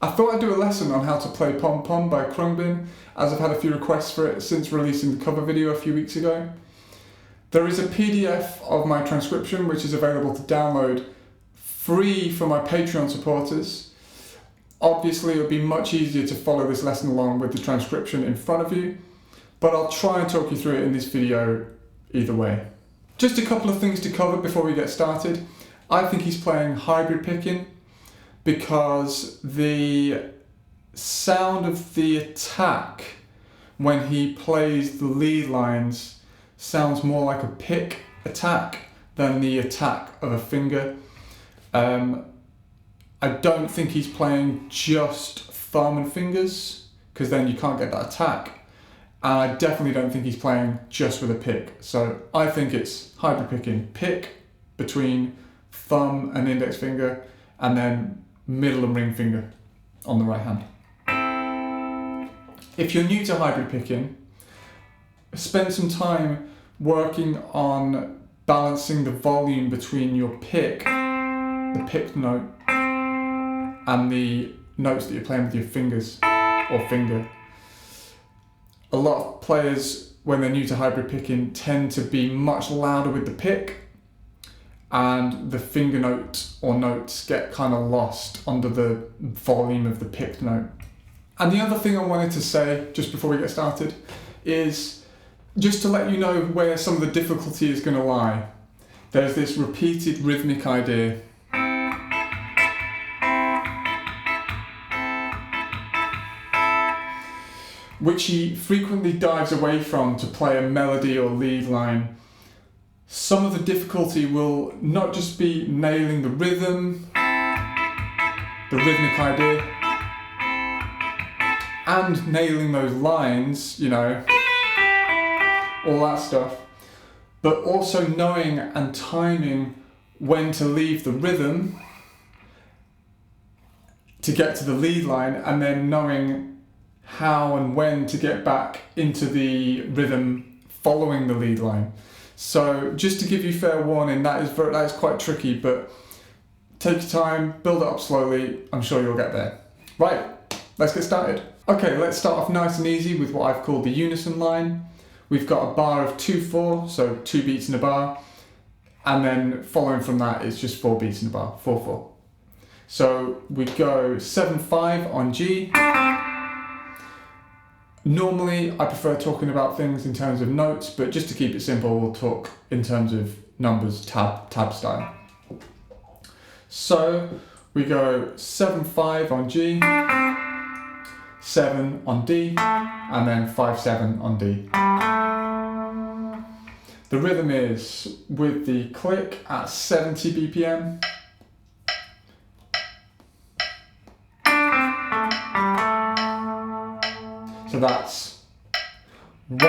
I thought I'd do a lesson on how to play Pon Pón by Khruangbin, as I've had a few requests for it since releasing the cover video a few weeks ago. There is a PDF of my transcription which is available to download free for my Patreon supporters. Obviously it would be much easier to follow this lesson along with the transcription in front of you, but I'll try and talk you through it in this video either way. Just a couple of things to cover before we get started. I think he's playing hybrid picking because the sound of the attack when he plays the lead lines sounds more like a pick attack than the attack of a finger. I don't think he's playing just thumb and fingers, because then you can't get that attack. And I definitely don't think he's playing just with a pick. So I think it's hybrid picking, pick between thumb and index finger, and then middle and ring finger on the right hand. If you're new to hybrid picking, spend some time working on balancing the volume between your pick, the picked note, and the notes that you're playing with your fingers or finger. A lot of players, when they're new to hybrid picking, tend to be much louder with the pick, and the finger note or notes get kind of lost under the volume of the picked note. And the other thing I wanted to say just before we get started is just to let you know where some of the difficulty is going to lie. There's this repeated rhythmic idea. Which he frequently dives away from to play a melody or lead line. Some of the difficulty will not just be nailing the rhythm, the rhythmic idea, and nailing those lines, you know, all that stuff, but also knowing and timing when to leave the rhythm to get to the lead line, and then knowing how and when to get back into the rhythm following the lead line. So just to give you fair warning, that is quite tricky, but take your time, build it up slowly, I'm sure you'll get there. Right, let's get started. Okay, let's start off nice and easy with what I've called the Unison Line. We've got a bar of 2/4, so 2 beats in a bar, and then following from that is just 4 beats in a bar, 4/4. So we go 7/5 on G. Normally, I prefer talking about things in terms of notes, but just to keep it simple, we'll talk in terms of numbers, tab style. So we go 7/5 on G, 7 on D, and then 5/7 on D. The rhythm is with the click at 70 BPM. So that's 1 E,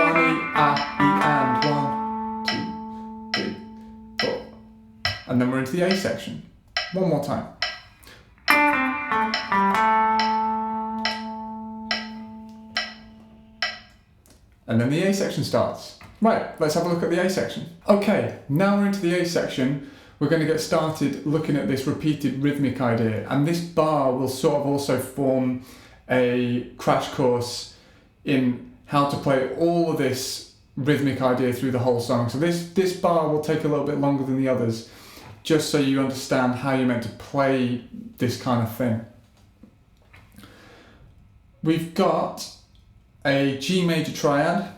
A, E, and 1, 2, 3, 4. And then we're into the A section. One more time. And then the A section starts. Right, let's have a look at the A section. Okay, now we're into the A section. We're going to get started looking at this repeated rhythmic idea. And this bar will sort of also form a crash course in how to play all of this rhythmic idea through the whole song. So this bar will take a little bit longer than the others, just so you understand how you're meant to play this kind of thing. We've got a G major triad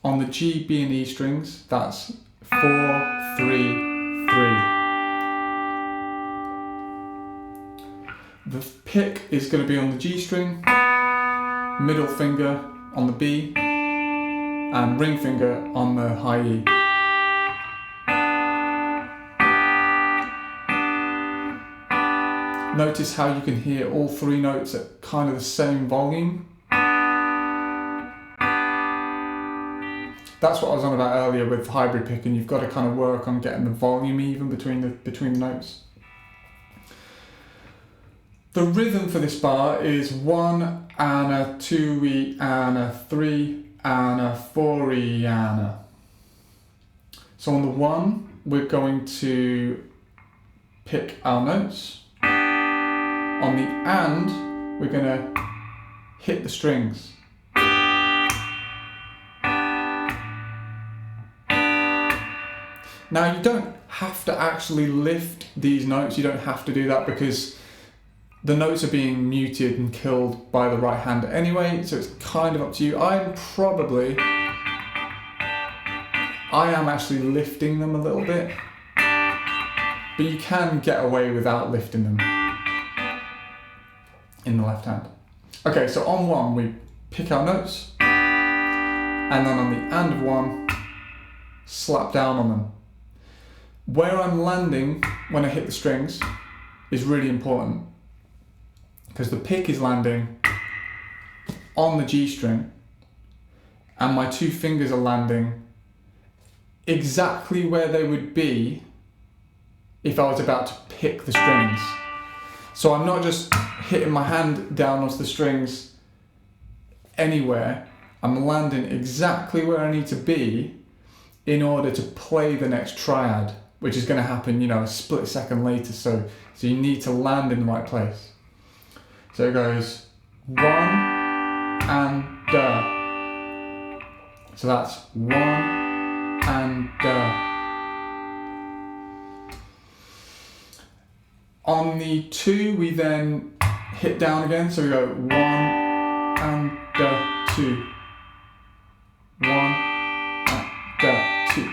on the G, B and E strings. That's 4, 3, 3. The pick is going to be on the G string, middle finger on the B, and ring finger on the high E. Notice how you can hear all 3 notes at kind of the same volume. That's what I was on about earlier with hybrid picking. You've got to kind of work on getting the volume even between the notes. The rhythm for this bar is 1 and a 2 E and a 3 and a 4 E and a. So on the 1, we're going to pick our notes. On the and, we're going to hit the strings. Now you don't have to actually lift these notes, you don't have to do that because the notes are being muted and killed by the right hand anyway, so it's kind of up to you. I am actually lifting them a little bit, but you can get away without lifting them in the left hand. Okay, so on one we pick our notes, and then on the and of one, slap down on them. Where I'm landing when I hit the strings is really important, because the pick is landing on the G string and my two fingers are landing exactly where they would be if I was about to pick the strings. So I'm not just hitting my hand down onto the strings anywhere, I'm landing exactly where I need to be in order to play the next triad, which is going to happen, you know, a split second later, so you need to land in the right place. So it goes one and da. So that's one and da. On the two, we then hit down again, so we go one and da, two. One and da, two.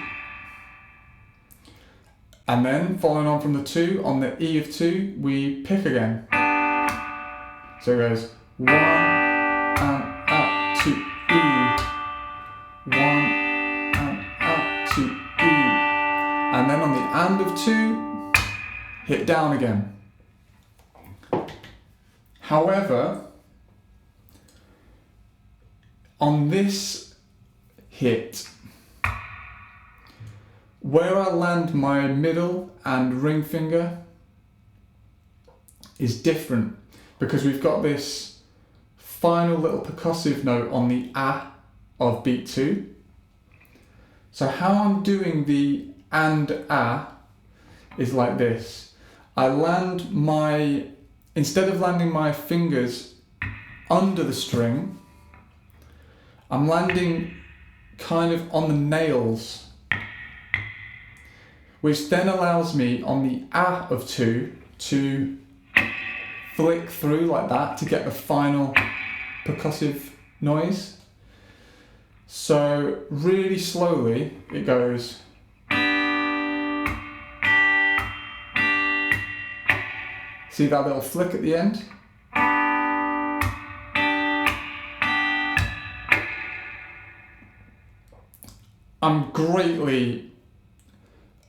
And then, following on from the two, on the E of two, we pick again. So it goes one and two, E. One and two, E. And then on the and of two, hit down again. However, on this hit, where I land my middle and ring finger is different, because we've got this final little percussive note on the A of beat 2. So how I'm doing the and A is like this. I land my, instead of landing my fingers under the string, I'm landing kind of on the nails, which then allows me on the A of 2 to flick through like that to get the final percussive noise. So really slowly it goes. See that little flick at the end?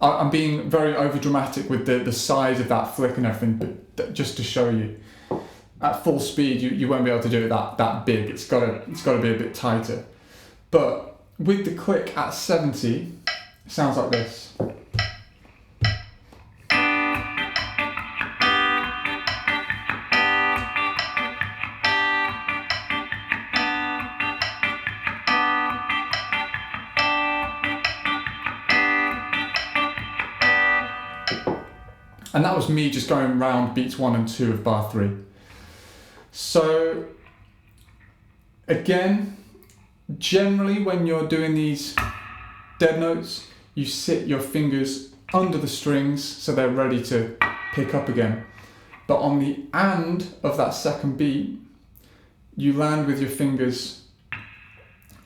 I'm being very over dramatic with the size of that flick and everything, but just to show you, at full speed you won't be able to do it that big. It's got to be a bit tighter. But with the click at 70, it sounds like this. And that was me just going round beats 1 and 2 of bar 3. So again, generally when you're doing these dead notes, you sit your fingers under the strings so they're ready to pick up again. But on the and of that second beat, you land with your fingers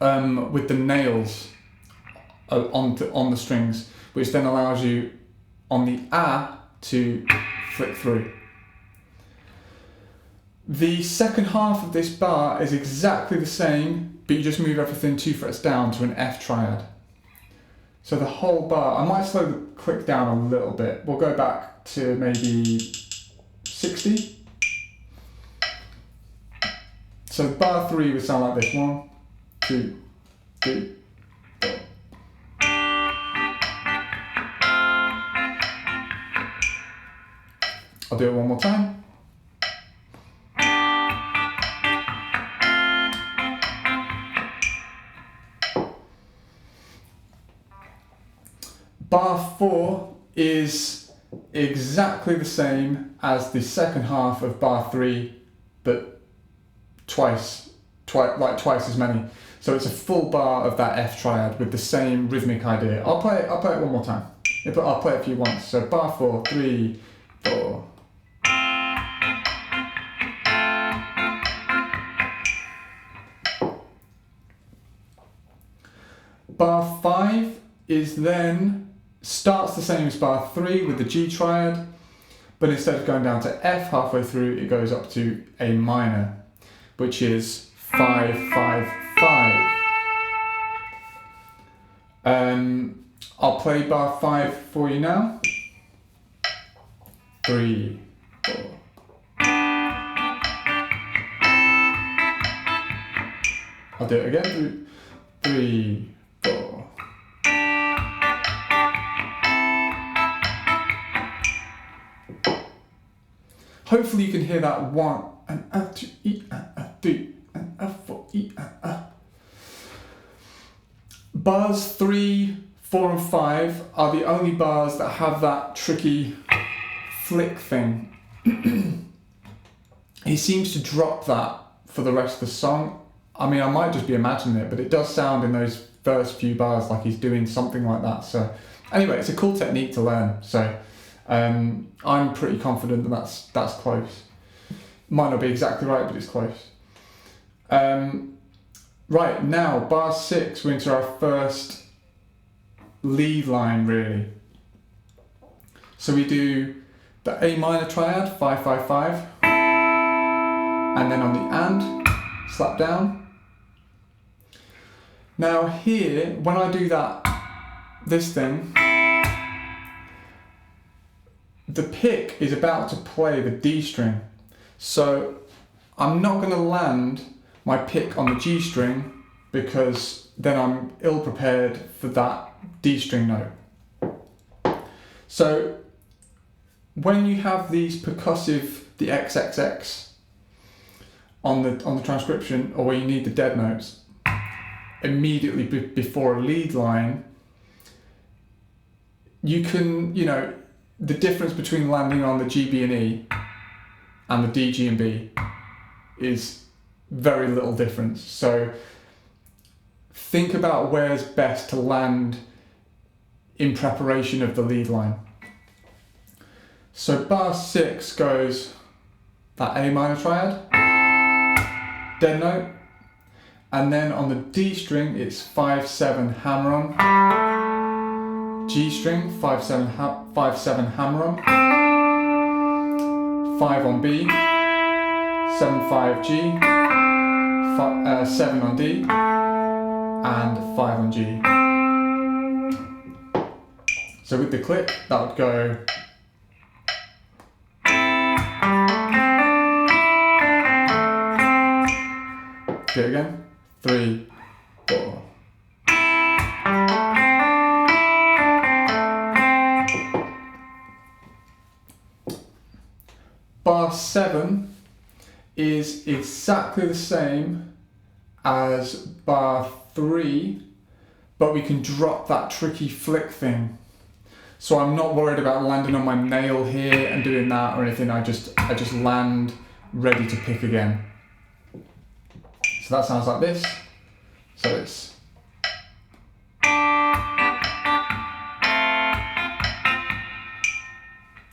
with the nails on the strings, which then allows you on the A to flick through. The second half of this bar is exactly the same, but you just move everything 2 frets down to an F triad. So the whole bar, I might slow the click down a little bit. We'll go back to maybe 60. So bar 3 would sound like this. 1, 2, 3, 4. I'll do it one more time. Bar 4 is exactly the same as the second half of bar 3, but twice as many. So it's a full bar of that F triad with the same rhythmic idea. I'll play it one more time. I'll play it for you once. So bar 4, 3, 4. Bar 5 starts the same as bar 3 with the G triad, but instead of going down to F halfway through, it goes up to A minor, which is 5, 5, 5. I'll play bar 5 for you now. 3, 4. I'll do it again. 3, 4. Hopefully you can hear that 1 and a 2 E and a 3 and a 4 E and a. Bars 3, 4 and 5 are the only bars that have that tricky flick thing. He seems to drop that for the rest of the song. I mean, I might just be imagining it, but it does sound in those first few bars like he's doing something like that. So anyway, it's a cool technique to learn. So I'm pretty confident that that's close. Might not be exactly right, but it's close. Right, now bar 6, we're into our first lead line really. So we do the A minor triad, 5, 5, 5, and then on the and, slap down. Now here, when I do this thing, the pick is about to play the D string. So I'm not going to land my pick on the G string because then I'm ill prepared for that D string note. So when you have these percussive, the XXX on the transcription, or where you need the dead notes, immediately before a lead line, you can, the difference between landing on the G, B and E and the D, G and B is very little difference. So think about where's best to land in preparation of the lead line. So bar 6 goes that A minor triad, dead note, and then on the D string it's 5, 7 hammer on, G string 5, 7 hammer on, 5 on B, 7, 5 G, 7 on D, and 5 on G. So with the click, that would go do it again. 3, 4. Bar 7 is exactly the same as bar 3, but we can drop that tricky flick thing. So I'm not worried about landing on my nail here and doing that or anything. I just land ready to pick again. So that sounds like this. So it's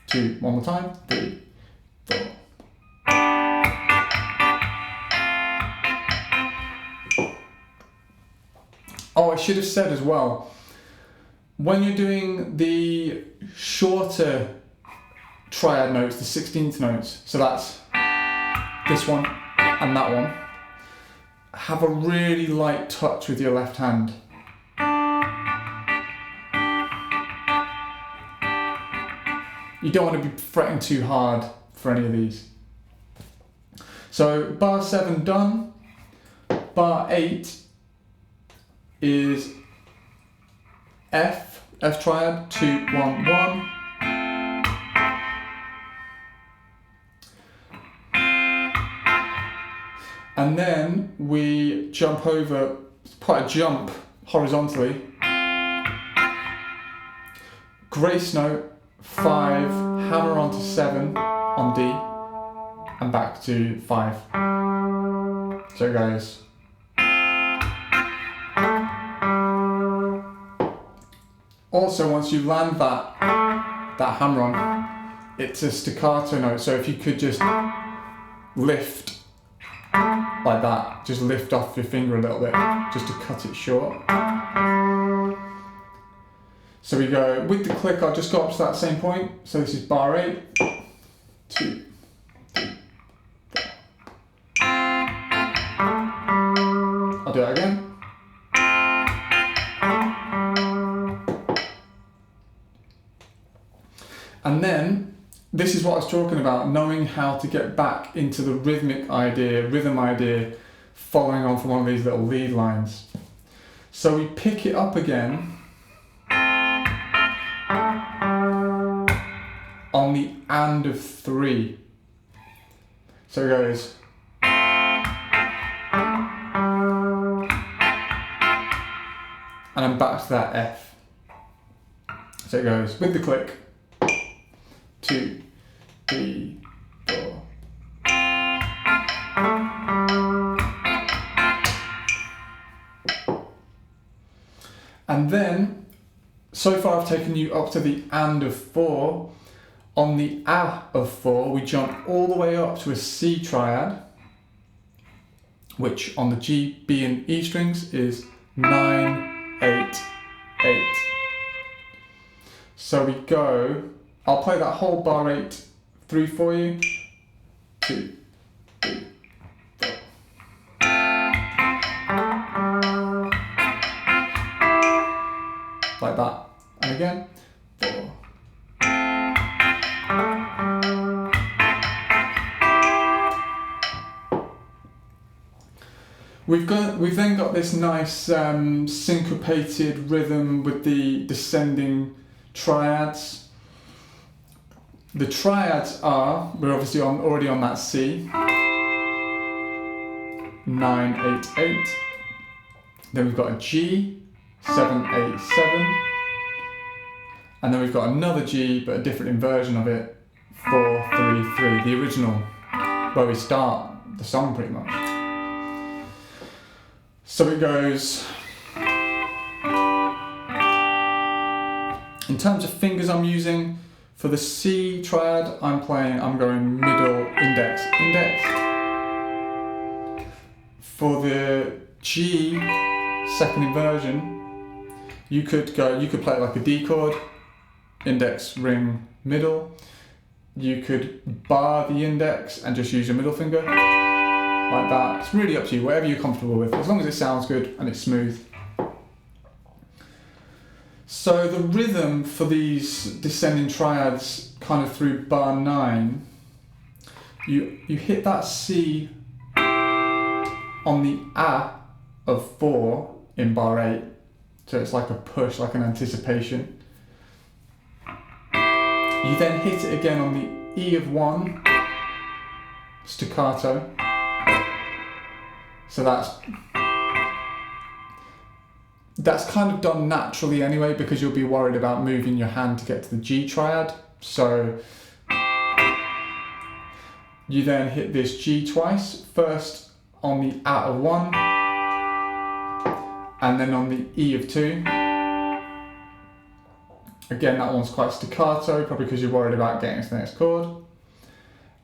two, one more time, 3, 4. Oh, I should have said as well, when you're doing the shorter triad notes, the 16th notes, so that's this one and that one, have a really light touch with your left hand. You don't want to be fretting too hard for any of these. So bar 7 done. Bar 8 is F triad, 2, 1, 1. And then we jump over, quite a jump horizontally. Grace note, 5 hammer onto 7 on D and back to 5. So it goes. Also, once you land that hammer on, it's a staccato note, so if you could just lift like that, just lift off your finger a little bit, just to cut it short. So we go, with the click, I'll just go up to that same point, so this is bar 8, 2, 3, 4. I'll do that again. And then, this is what I was talking about, knowing how to get back into the rhythmic idea, rhythm idea, following on from one of these little lead lines. So we pick it up again on the and of 3. So it goes. And I'm back to that F. So it goes with the click. 2, 3, 4. And then, so far I've taken you up to the and of 4. On the A of 4, we jump all the way up to a C triad, which on the G, B and E strings is 9, 8, 8. So we go, I'll play that whole bar 8 3 for you. 2, 3, 4. Like that. And again, 4. We've then got this nice syncopated rhythm with the descending triads. The triads are, we're obviously already on that C, 9, 8, 8. Then we've got a G, 7, 8, 7. And then we've got another G, but a different inversion of it, 4, 3, 3, the original, where we start the song pretty much. So it goes, in terms of fingers I'm using, for the C triad I'm going middle, index, index. For the G second inversion, you could play it like a D chord, index, ring, middle. You could bar the index and just use your middle finger. Like that. It's really up to you, whatever you're comfortable with, as long as it sounds good and it's smooth. So the rhythm for these descending triads kind of through bar 9, you hit that C on the A of 4 in bar 8, so it's like a push, like an anticipation. You then hit it again on the E of 1, staccato. So that's kind of done naturally anyway, because you'll be worried about moving your hand to get to the G triad. So you then hit this G twice, first on the A of 1, and then on the E of 2. Again, that one's quite staccato, probably because you're worried about getting to the next chord.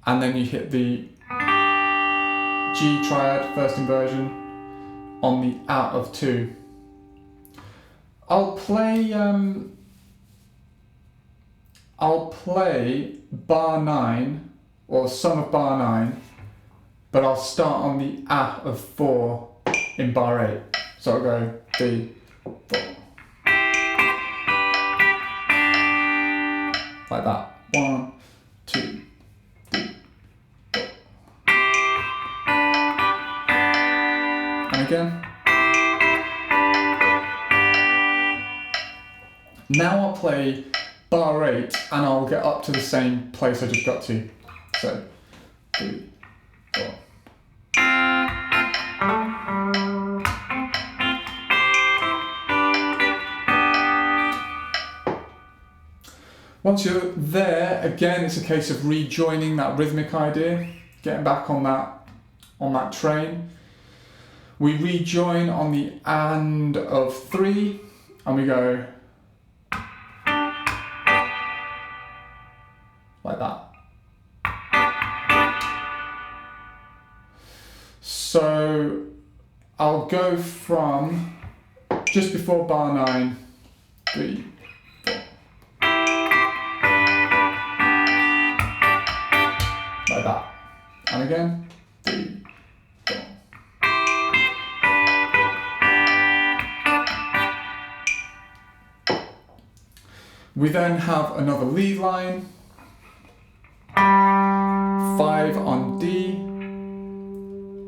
And then you hit the G triad, first inversion, on the A of 2. I'll play bar 9, or some of bar 9, but I'll start on the A of 4 in bar 8. So I'll go D, 4. Like that. 1, 2, 3, 4. And again. Now I'll play bar 8 and I'll get up to the same place I just got to. So, 3, 4. Once you're there, again, it's a case of rejoining that rhythmic idea, getting back on that train. We rejoin on the and of 3, and we go like that. So I'll go from just before bar 9, 3, 4. Like that. And again, 3, 4. We then have another lead line, 5 on D,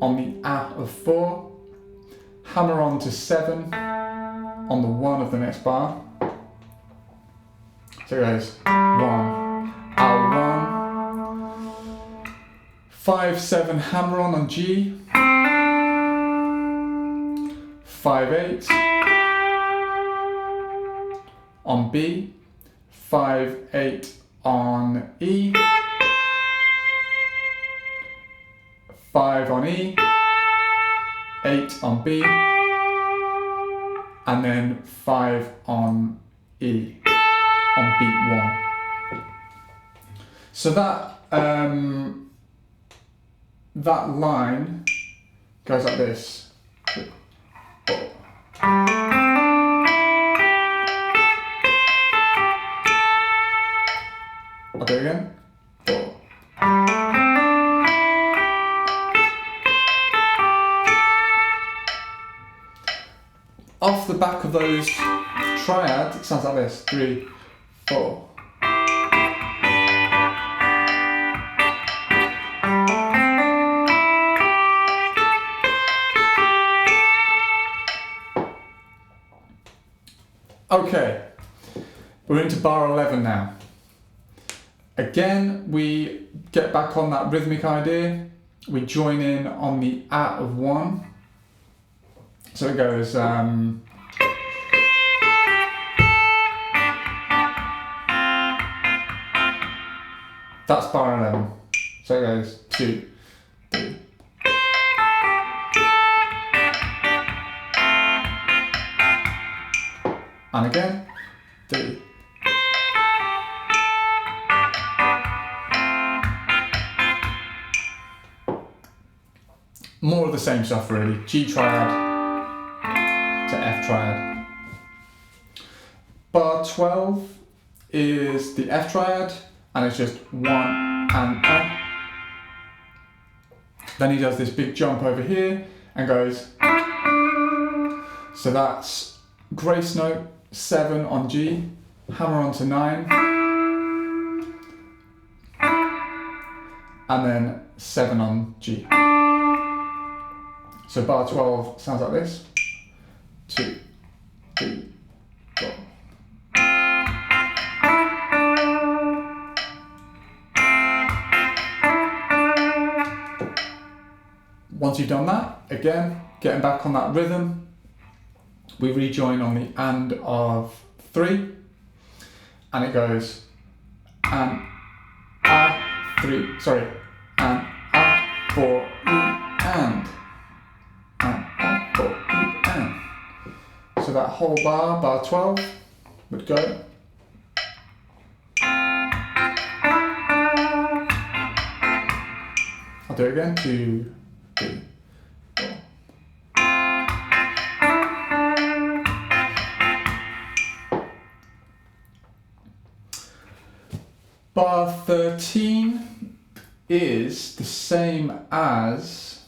on the A of 4, hammer on to 7 on the 1 of the next bar. So it goes 1, A1, 5, 7, hammer on G, 5, 8 on B, 5, 8 on E, 5 on E, 8 on B, and then 5 on E, on beat 1. So that line goes like this. I'll do it again. Off the back of those triads, it sounds like this. 3, 4. Okay, we're into bar 11 now. Again, we get back on that rhythmic idea. We join in on the A of 1. So it goes that's bar 11. So it goes 2, 3. And again, 3. More of the same stuff really. G triad to F triad. Bar 12 is the F triad, and it's just 1 and up. Then he does this big jump over here and goes. So that's grace note, 7 on G, hammer on to 9, and then 7 on G. So bar 12 sounds like this. 2, 3, 4. Once you've done that, again, getting back on that rhythm, we rejoin on the and of 3, and it goes and A 3, sorry, and A 4 E and A 4 E and. So that whole bar 12, would go. I'll do it again. 2, 3, 4. Bar 13 is the same as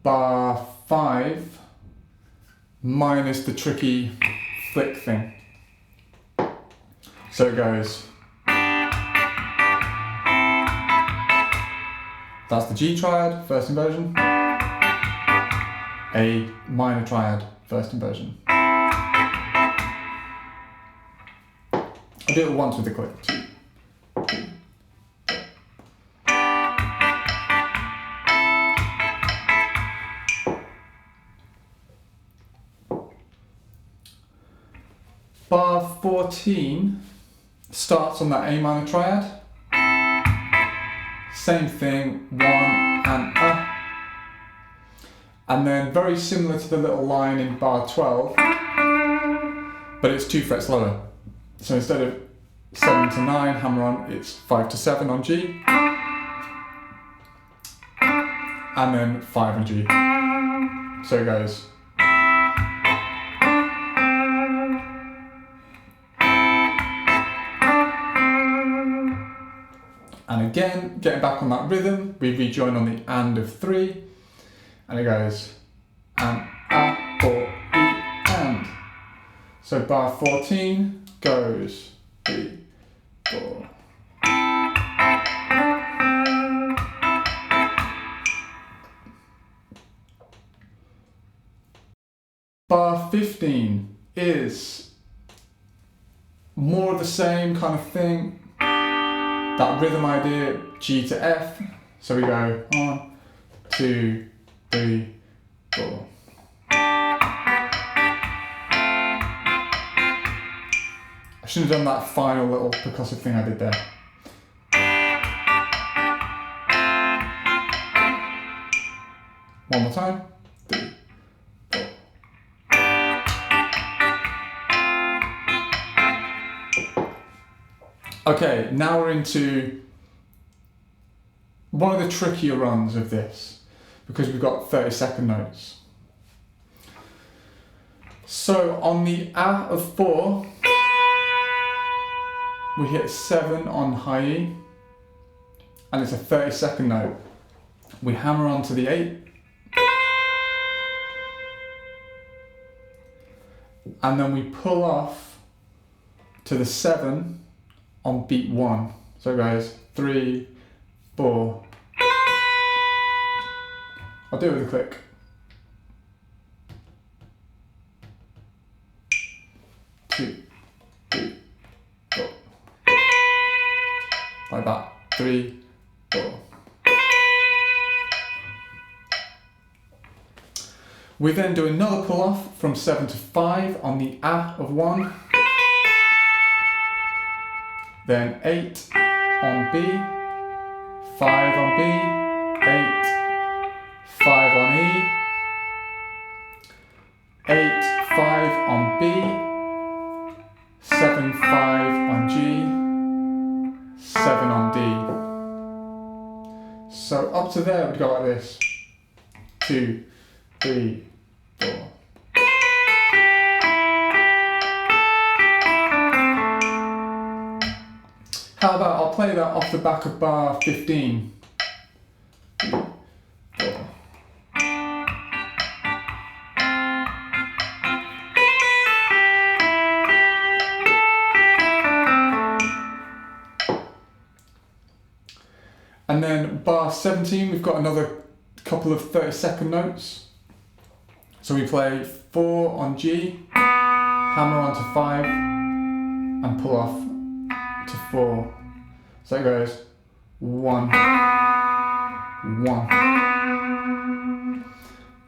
bar 5 minus the tricky flick thing. So it goes. That's the G triad, first inversion. A minor triad, first inversion. I'll do it once with the click. 2, 3, 4. Bar 14 starts on that A minor triad. Same thing, 1 and up. And then very similar to the little line in bar 12, but it's 2 frets lower. So instead of 7 to 9 hammer on, it's 5 to 7 on G. And then 5 on G. So it goes. And again, getting back on that rhythm, we rejoin on the and of 3. And it goes, and, a, 4, E, and. So bar 14 goes, 3, 4. Bar 15 is more of the same kind of thing. That rhythm idea, G to F. So we go 1, 2, 3, 4. I should have done that final little percussive thing I did there. One more time. 3, 4. Okay, now we're into one of the trickier runs of this, because we've got 30-second notes. So on the A of 4, we hit 7 on high E, and it's a 30-second note. We hammer on to the 8, and then we pull off to the 7 on beat 1. So it goes 3, 4. I'll do it with a click. Two, 3, 4. Like that. 3, 4. We then do another pull off from 7 to 5 on the A of 1. Then 8 on B, 5 on B, 8, 5 on E, 8, 5 on B, 7, 5 on G, 7 on D. So up to there we'd go like this. 2, 3, 4. How about I'll play that off the back of bar 15. 3, 4. And then bar 17, we've got another couple of 30-second notes. So we play 4 on G, hammer on to 5, and pull off to 4. So it goes 1, 1.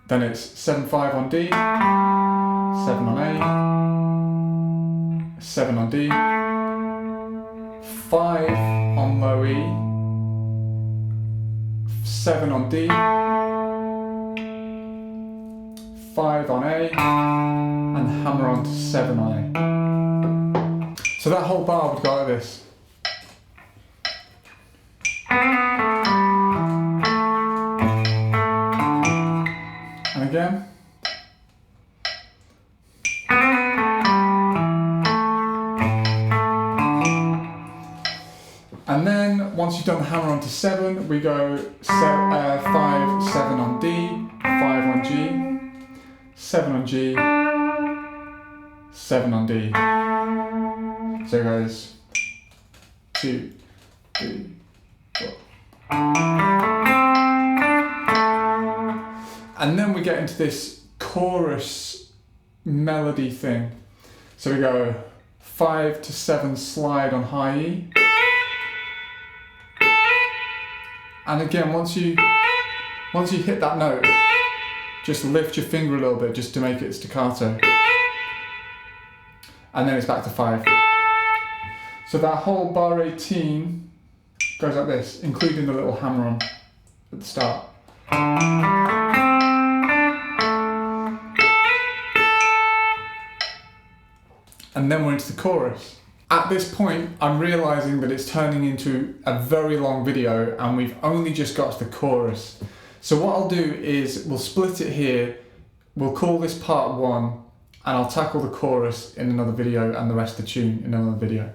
Then it's 7, 5 on D, 7 on A, 7 on D, 5 on low E, 7 on D, 5 on A, and hammer on to 7 on A. So that whole bar would go like this. And again. And then once you've done the hammer on to 7, we go 5, 7 on D, 5 on G, 7 on G, 7 on D. So it goes 2, 3, 4. And then we get into this chorus melody thing. So we go 5 to 7 slide on high E. And again, once you hit that note, just lift your finger a little bit just to make it staccato. and then it's back to 5. So that whole bar 18 goes like this, including the little hammer on at the start. And then we're into the chorus. At this point, I'm realizing that it's turning into a very long video and we've only just got to the chorus. So what I'll do is we'll split it here, we'll call this part 1, and I'll tackle the chorus in another video and the rest of the tune in another video.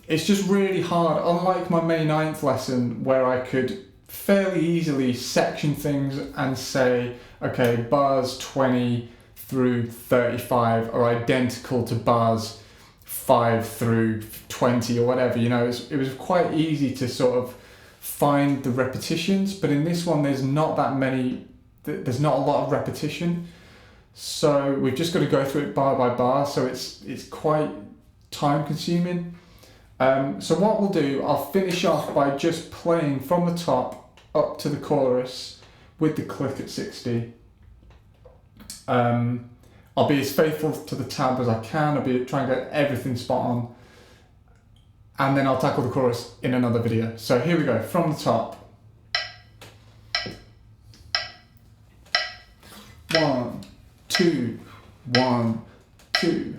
It's just really hard, unlike my May 9th lesson where I could fairly easily section things and say, okay, bars 20 through 35 are identical to bars 5 through 20 or whatever, you know, it was quite easy to sort of find the repetitions, but in this one there's not that many, there's not a lot of repetition, so we've just got to go through it bar by bar, so it's quite time consuming. So what we'll do, I'll finish off by just playing from the top up to the chorus with the click at 60. I'll be as faithful to the tab as I can, I'll be trying to get everything spot on, and then I'll tackle the chorus in another video. So here we go, from the top. 1, 2, 1, 2.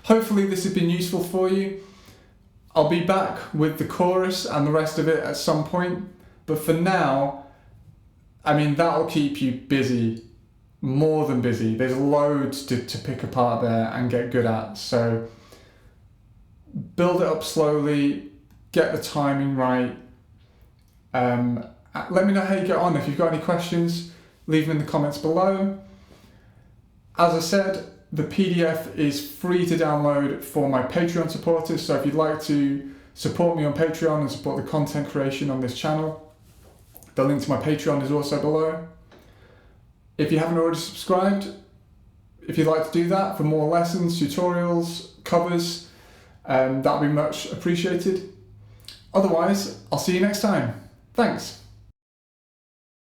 Hopefully this has been useful for you. I'll be back with the chorus and the rest of it at some point, but for now, I mean, that'll keep you busy, more than busy. There's loads to pick apart there and get good at, so build it up slowly, get the timing right. Let me know how you get on. If you've got any questions, leave them in the comments below. As I said, the PDF is free to download for my Patreon supporters, so if you'd like to support me on Patreon and support the content creation on this channel, the link to my Patreon is also below. If you haven't already subscribed, if you'd like to do that for more lessons, tutorials, covers, that would be much appreciated. Otherwise, I'll see you next time. Thanks.